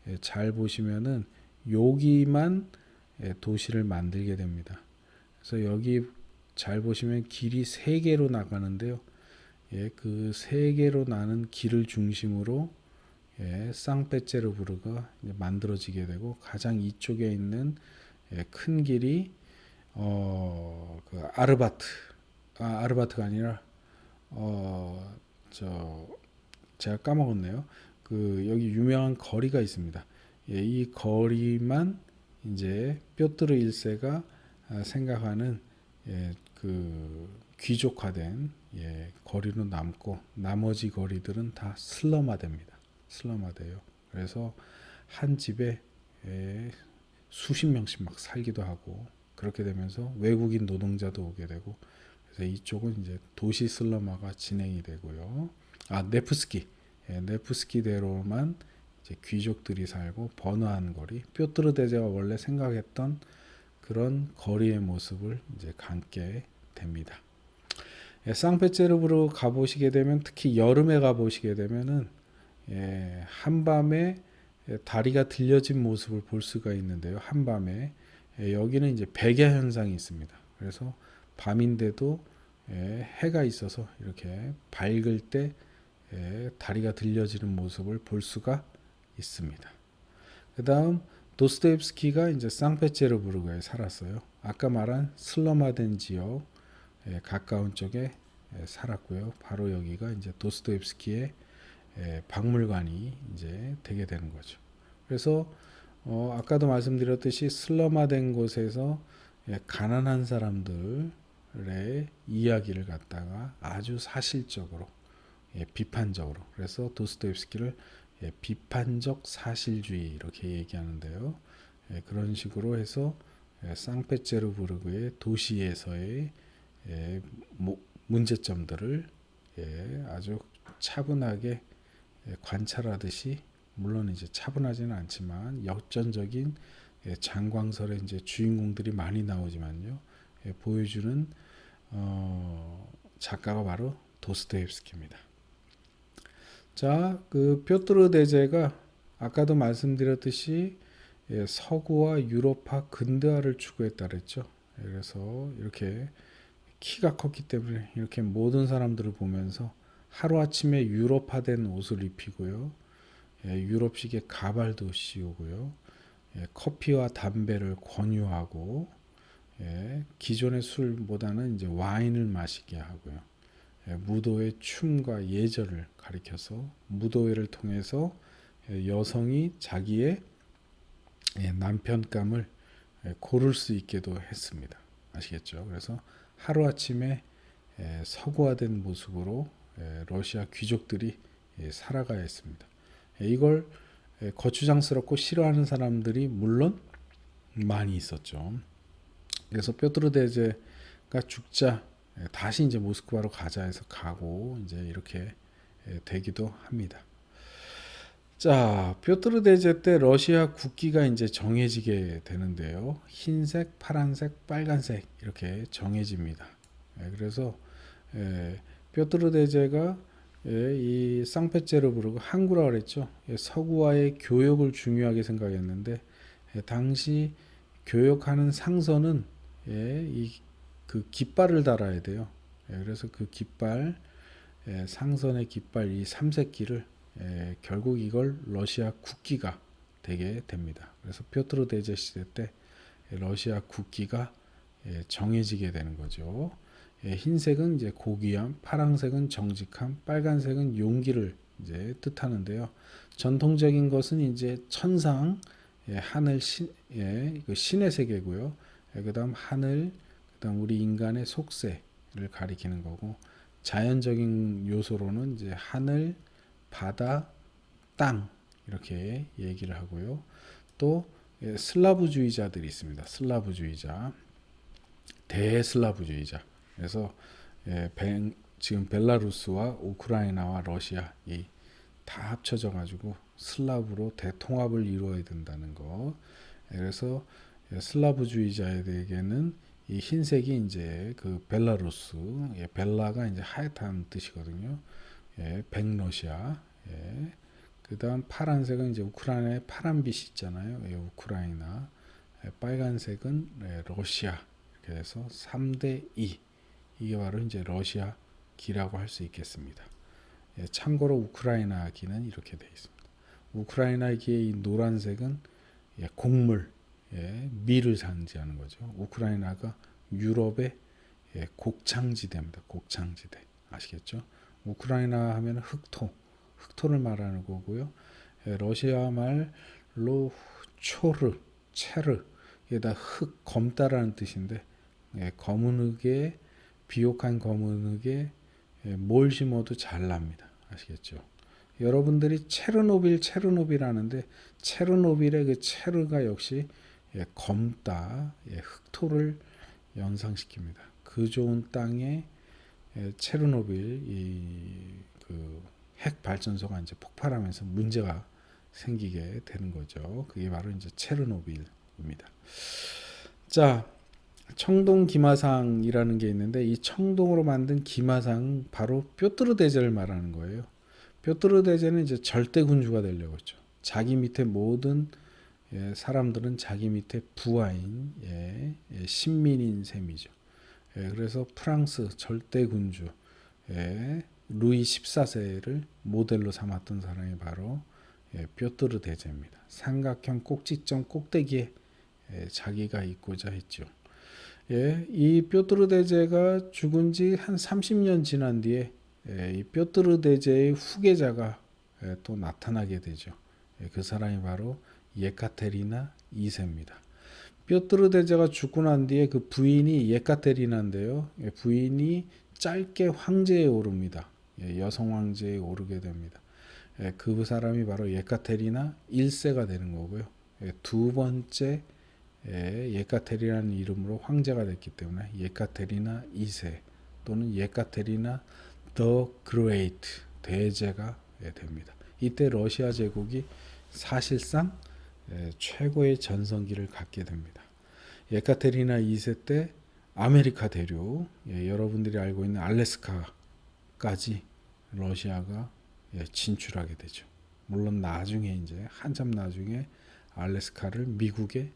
예, 잘 보시면은 여기만 예, 도시를 만들게 됩니다. 그래서 여기 잘 보시면 길이 세 개로 나가는데요. 예, 그 세 개로 나는 길을 중심으로 예, 상페테르부르크가 만들어지게 되고 가장 이쪽에 있는 예, 큰 길이 그 아르바트가 아니라 저 제가 까먹었네요. 그 여기 유명한 거리가 있습니다. 예, 이 거리만 이제 뾰트르 1세가 생각하는 예, 그 귀족화된 예, 거리로 남고 나머지 거리들은 다 슬럼화됩니다. 슬럼화돼요. 그래서 한 집에 예, 수십 명씩 막 살기도 하고 그렇게 되면서 외국인 노동자도 오게 되고 그래서 이쪽은 이제 도시 슬럼화가 진행이 되고요. 아 네프스키 네프스키대로만 이제 귀족들이 살고 번화한 거리 뾰트르 대제가 원래 생각했던 그런 거리의 모습을 이제 갖게 됩니다. 예, 상페테르부르크 가보시게 되면 특히 여름에 가보시게 되면은 예, 한밤에 예, 다리가 들려진 모습을 볼 수가 있는데요. 한밤에 예, 여기는 이제 백야 현상이 있습니다. 그래서 밤인데도 예, 해가 있어서 이렇게 밝을 때 예, 다리가 들려지는 모습을 볼 수가 있습니다. 그 다음 도스토옙스키가 이제 상페테르부르크에 살았어요. 아까 말한 슬럼화된 지역 예, 가까운 쪽에 예, 살았고요. 바로 여기가 이제 도스토옙스키의 예, 박물관이 이제 되게 되는 거죠. 그래서 아까도 말씀드렸듯이 슬럼화된 곳에서 예, 가난한 사람들의 이야기를 갖다가 아주 사실적으로 예, 비판적으로 그래서 도스토옙스키를 예, 비판적 사실주의 이렇게 얘기하는데요. 예, 그런 식으로 해서 예, 상페테르부르크의 도시에서의 예, 문제점들을 예, 아주 차분하게 예, 관찰하듯이 물론 이제 차분하지는 않지만 역전적인 예, 장광설의 이제 주인공들이 많이 나오지만요. 예, 보여주는 작가가 바로 도스토옙스키입니다. 자, 그 뾰트르 대제가 아까도 말씀드렸듯이 예, 서구와 유럽화 근대화를 추구했다 그랬죠. 예, 그래서 이렇게 키가 컸기 때문에 이렇게 모든 사람들을 보면서 하루아침에 유럽화된 옷을 입히고요. 예, 유럽식의 가발도 씌우고요. 예, 커피와 담배를 권유하고 예, 기존의 술보다는 이제 와인을 마시게 하고요. 예, 무도의 춤과 예절을 가리켜서 무도회를 통해서 예, 여성이 자기의 예, 남편감을 예, 고를 수 있게도 했습니다. 아시겠죠? 그래서 하루아침에 예, 서구화된 모습으로 예, 러시아 귀족들이 예, 살아가야 했습니다. 예, 이걸 예, 거추장스럽고 싫어하는 사람들이 물론 많이 있었죠. 그래서 뾰트르 대제가 죽자 예, 다시 이제 모스크바로 가자 해서 가고 이제 이렇게 예, 되기도 합니다. 자, 뾰트르 대제 때 러시아 국기가 이제 정해지게 되는데요. 흰색, 파란색, 빨간색 이렇게 정해집니다. 예, 그래서 예, 뾰트르 대제가 예, 이 상페테르부르크 항구라 그랬죠. 예, 서구와의 교역을 중요하게 생각했는데 예, 당시 교역하는 상선은 그 깃발을 달아야 돼요. 그래서 그 깃발, 상선의 깃발 이 삼색기를 결국 이걸 러시아 국기가 되게 됩니다. 그래서 표트르 대제 시대 때 러시아 국기가 정해지게 되는 거죠. 흰색은 이제 고귀함, 파란색은 정직함, 빨간색은 용기를 이제 뜻하는데요. 전통적인 것은 이제 천상, 하늘 그 신의 세계고요. 그다음 하늘, 그다음 우리 인간의 속세를 가리키는 거고, 자연적인 요소로는 이제 하늘, 바다, 땅 이렇게 얘기를 하고요. 또 슬라브주의자들이 있습니다. 슬라브주의자, 대슬라브주의자. 그래서 지금 벨라루스와 우크라이나와 러시아 이 다 합쳐져 가지고 슬라브로 대통합을 이루어야 된다는 거. 그래서 슬라브주의자에게는 이 흰색이 이제 그 벨라루스, 벨라가 이제 하얗다는 뜻이거든요. 백러시아. 그다음 파란색은 이제 우크라이나의 파란빛이 있잖아요. 우크라이나. 빨간색은 러시아. 이렇게 해서 3대 2. 이게 바로 이제 러시아 기라고 할 수 있겠습니다. 참고로 우크라이나 기는 이렇게 되어 있습니다. 우크라이나 기의 이 노란색은 곡물, 밀을 상징하는 거죠. 우크라이나가 유럽의 곡창지대입니다. 곡창지대. 아시겠죠? 우크라이나 하면 흑토를 말하는 거고요. 러시아 말로 초르, 체르, 이게 다 검다라는 뜻인데, 검은 흙에, 비옥한 검은 흙에 뭘 심어도 잘 납니다. 아시겠죠? 여러분들이 체르노빌 하는데, 체르노빌의 그 체르가 역시 검다, 흑토를 연상시킵니다. 그 좋은 땅에 체르노빌 그 핵 발전소가 이제 폭발하면서 문제가 생기게 되는 거죠. 그게 바로 이제 체르노빌입니다. 자, 청동 기마상이라는 게 있는데, 이 청동으로 만든 기마상 바로 뾰트르 대제를 말하는 거예요. 뾰트르 대제는 이제 절대 군주가 되려고 했죠. 자기 밑에 모든 사람들은 자기 밑에 부하인 신민인 셈이죠. 그래서 프랑스 절대 군주 루이 14세를 모델로 삼았던 사람이 바로 뾰트르 대제입니다. 삼각형 꼭지점 꼭대기에 자기가 있고자 했죠. 이 뾰트르 대제가 죽은 지 한 30년 지난 뒤에 이 뾰트르 대제의 후계자가 또 나타나게 되죠. 그 사람이 바로 예카테리나 2세입니다. 뾰트르 대제가 죽고 난 뒤에 그 부인이 예카테리나인데요. 부인이 짧게 황제에 오릅니다. 여성 황제에 오르게 됩니다. 그 사람이 바로 예카테리나 1세가 되는 거고요. 두 번째 예카테리나는 이름으로 황제가 됐기 때문에 예카테리나 2세 또는 예카테리나 더 그레이트 대제가 됩니다. 이때 러시아 제국이 사실상 최고의 전성기를 갖게 됩니다. 예카테리나 2세 때 아메리카 대륙, 여러분들이 알고 있는 알래스카까지 러시아가 진출하게 되죠. 물론 나중에 이제 한참 나중에 알래스카를 미국에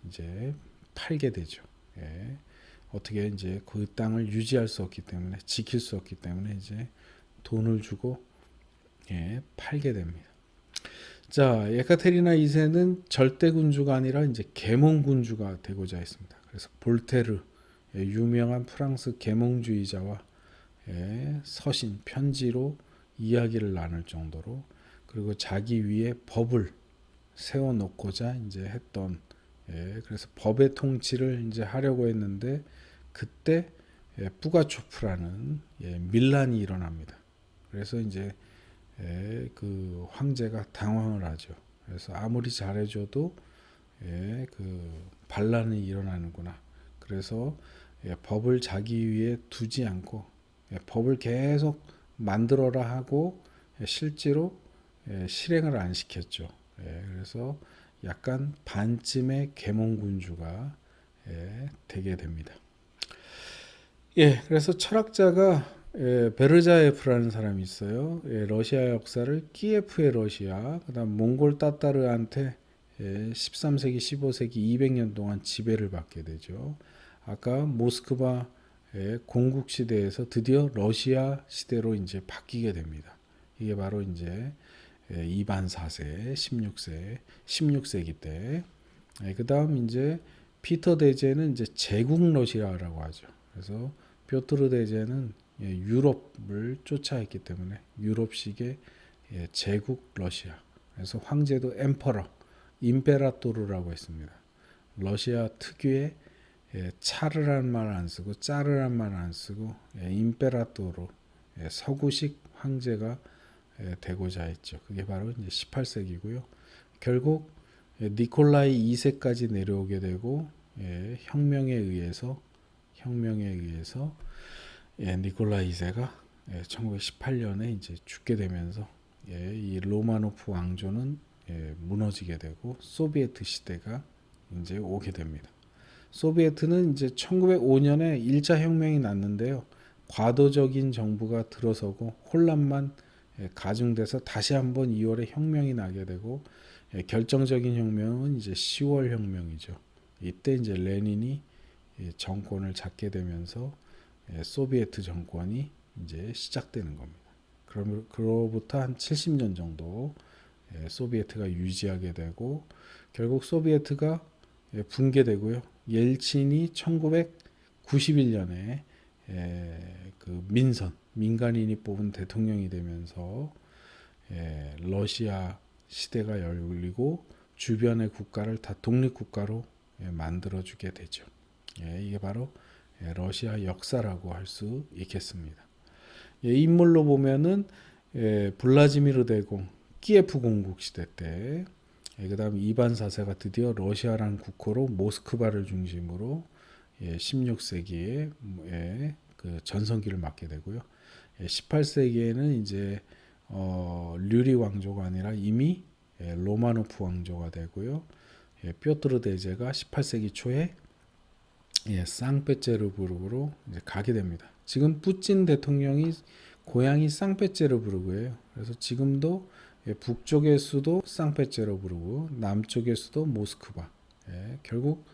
이제 팔게 되죠. 어떻게 이제 그 땅을 유지할 수 없기 때문에 지킬 수 없기 때문에 이제 돈을 주고 팔게 됩니다. 자, 예카테리나 2세는 절대 군주가 아니라 이제 계몽 군주가 되고자 했습니다. 그래서 볼테르, 유명한 프랑스 계몽주의자와 서신 편지로 이야기를 나눌 정도로, 그리고 자기 위에 법을 세워 놓고자 이제 했던, 그래서 법의 통치를 이제 하려고 했는데, 그때 뿌가초프라는 밀란이 일어납니다. 그래서 이제 그 황제가 당황을 하죠. 그래서 아무리 잘해줘도 그 반란이 일어나는구나. 그래서 법을 자기 위에 두지 않고 법을 계속 만들어라 하고 실제로 실행을 안 시켰죠. 그래서 약간 반쯤의 계몽군주가 되게 됩니다. 그래서 철학자가 베르자예프라는 사람이 있어요. 러시아 역사를 키예프의 러시아, 그다음 몽골 따따르한테 13세기, 15세기 200년 동안 지배를 받게 되죠. 아까 모스크바의 공국 시대에서 드디어 러시아 시대로 이제 바뀌게 됩니다. 이게 바로 이제 이반 4세, 16세기 때. 그다음 이제 피터 대제는 이제 제국 러시아라고 하죠. 그래서 뾰트르 대제는 유럽을 쫓아했기 때문에 유럽식의 제국 러시아. 그래서 황제도 엠퍼러, 임페라토르라고 했습니다. 러시아 특유의 차르란 말 안 쓰고 짜르란 말 안 쓰고 임페라토르, 서구식 황제가 되고자 했죠. 그게 바로 이제 18세기고요. 결국 니콜라이 2세까지 내려오게 되고 혁명에 의해서 니콜라이 2세가 1918년에 이제 죽게 되면서 이 로마노프 왕조는 무너지게 되고 소비에트 시대가 이제 오게 됩니다. 소비에트는 이제 1905년에 1차 혁명이 났는데요. 과도적인 정부가 들어서고 혼란만 가중돼서 다시 한번 2월에 혁명이 나게 되고 결정적인 혁명은 이제 10월 혁명이죠. 이때 이제 레닌이 정권을 잡게 되면서 소비에트 정권이 이제 시작되는 겁니다. 그로부터 한 70년 정도 소비에트가 유지하게 되고 결국 소비에트가 붕괴되고요. 옐친이 1991년에 그 민간인이 뽑은 대통령이 되면서 러시아 시대가 열리고 주변의 국가를 다 독립국가로 만들어주게 되죠. 이게 바로 러시아 역사라고 할 수 있겠습니다. 인물로 보면은 블라지미르 대공, 키예프 공국 시대 때, 그다음 이반 4세가 드디어 러시아라는 국호로 모스크바를 중심으로 16세기에 그 전성기를 맞게 되고요. 18세기에는 이제 류리 왕조가 아니라 이미 로마노프 왕조가 되고요. 뾰트르 대제가 18세기 초에 상페테르부르크로 이제 가게 됩니다. 지금 푸틴 대통령이 고향이 상페테르부르크예요. 그래서 지금도 북쪽의 수도 상페테르부르크, 남쪽의 수도 모스크바. 결국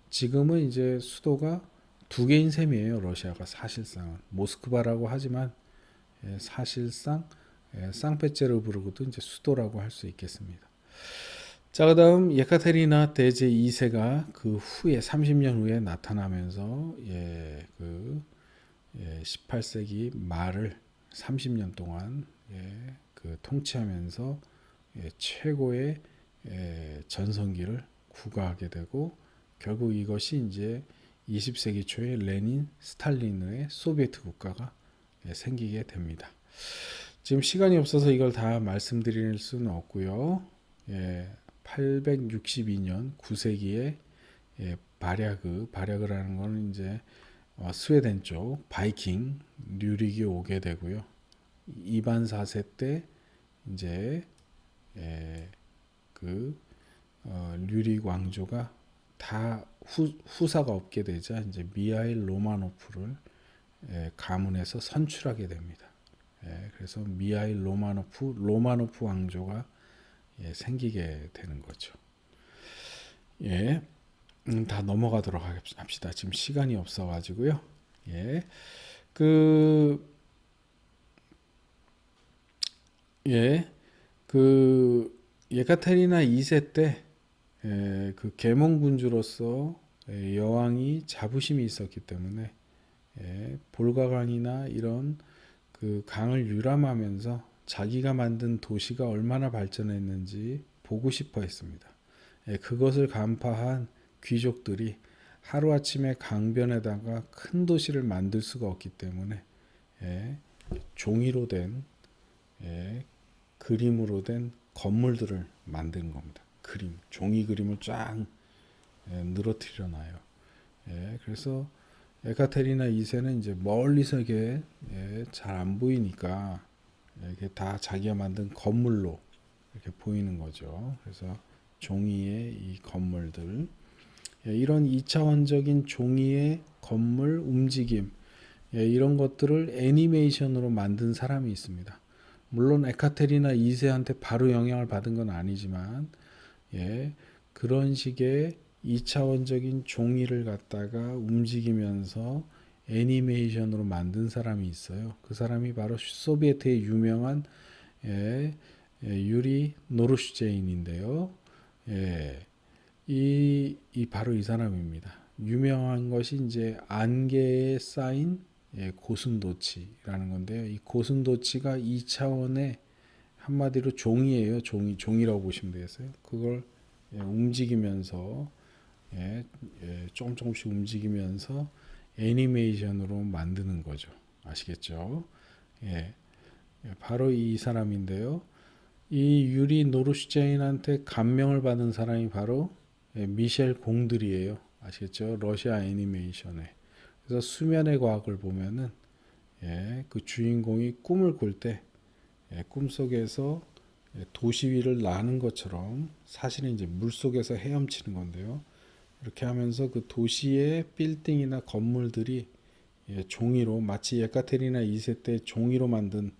지금은 이제 수도가 두 개인 셈이에요. 러시아가 사실상 모스크바라고 하지만 사실상 상페테르부르크도 이제 수도라고 할 수 있겠습니다. 자, 그다음 예카테리나 대제 2세가 그 후에 30년 후에 나타나면서 18세기 말을 30년 동안 그 통치하면서 최고의 전성기를 구가하게 되고 결국 이것이 이제 20세기 초에 레닌, 스탈린의 소비에트 국가가 생기게 됩니다. 지금 시간이 없어서 이걸 다 말씀드릴 수는 없고요. 862년 9세기에 바랴그라는 거는 이제 스웨덴 쪽 바이킹 류릭이 오게 되고요. 이반 4세 때 이제 류릭 왕조가 다 후사가 없게 되자 이제 미하일 로마노프를 가문에서 선출하게 됩니다. 그래서 미하일 로마노프 왕조가 생기게 되는 거죠. 다 넘어가도록 합시다. 지금 시간이 없어가지고요. 예카테리나 2세 때 그 계몽군주로서 여왕이 자부심이 있었기 때문에 볼가강이나 이런 그 강을 유람하면서 자기가 만든 도시가 얼마나 발전했는지 보고 싶어 했습니다. 그것을 간파한 귀족들이 하루아침에 강변에다가 큰 도시를 만들 수가 없기 때문에 종이로 된 그림으로 된 건물들을 만든 겁니다. 종이 그림을 쫙 늘어뜨려 놔요. 그래서 에카테리나 2세는 이제 멀리서 이게 잘 안 보이니까 이게 다 자기가 만든 건물로 이렇게 보이는 거죠. 그래서 종이의 이 건물들, 이런 2차원적인 종이의 건물 움직임, 이런 것들을 애니메이션으로 만든 사람이 있습니다. 물론 에카테리나 2세한테 바로 영향을 받은 건 아니지만 그런 식의 2차원적인 종이를 갖다가 움직이면서 애니메이션으로 만든 사람이 있어요. 그 사람이 바로 소비에트의 유명한 유리 노르슈제인인데요. 예, 바로 이 사람입니다. 유명한 것이 이제 안개에 쌓인 고슴도치라는 건데요. 이 고슴도치가 2차원의 한마디로 종이에요. 종이라고 보시면 되겠어요. 그걸 움직이면서 조금씩 움직이면서 애니메이션으로 만드는 거죠. 아시겠죠? 예, 바로 이 사람인데요. 이 유리 노르슈제인한테 감명을 받은 사람이 바로 미셸 공들이에요. 아시겠죠? 러시아 애니메이션에. 그래서 수면의 과학을 보면은 그 주인공이 꿈을 꿀 때 꿈속에서 도시 위를 나는 것처럼 사실은 이제 물 속에서 헤엄치는 건데요. 이렇게 하면서 그 도시의 빌딩이나 건물들이 종이로 마치 예카테리나 2세 때 종이로 만든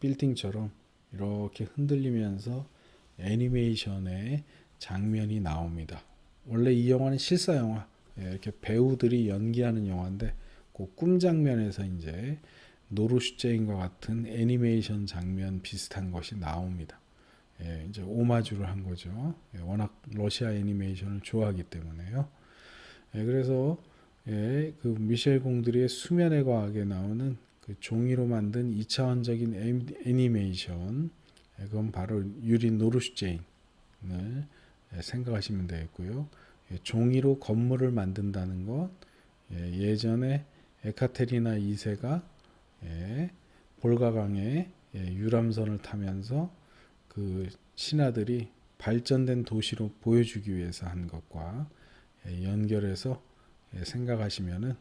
빌딩처럼 이렇게 흔들리면서 애니메이션의 장면이 나옵니다. 원래 이 영화는 실사 영화, 이렇게 배우들이 연기하는 영화인데 그 꿈 장면에서 이제 노르슈제인과 같은 애니메이션 장면 비슷한 것이 나옵니다. 이제 오마주를 한 거죠. 워낙 러시아 애니메이션을 좋아하기 때문에요. 그래서 그 미셸 공드리의 수면의 과학에 나오는 그 종이로 만든 2차원적인 애니메이션, 그건 바로 유리 노르슈제인을 생각하시면 되겠고요. 종이로 건물을 만든다는 것, 예전에 에카테리나 2세가 볼가강에 유람선을 타면서 그 신하들이 발전된 도시로 보여주기 위해서 한 것과 연결해서 생각하시면은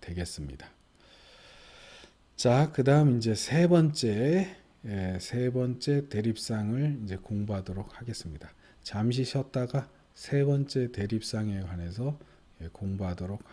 되겠습니다. 자, 그다음 이제 세 번째 대립상을 이제 공부하도록 하겠습니다. 잠시 쉬었다가 세 번째 대립상에 관해서 공부하도록 하겠습니다.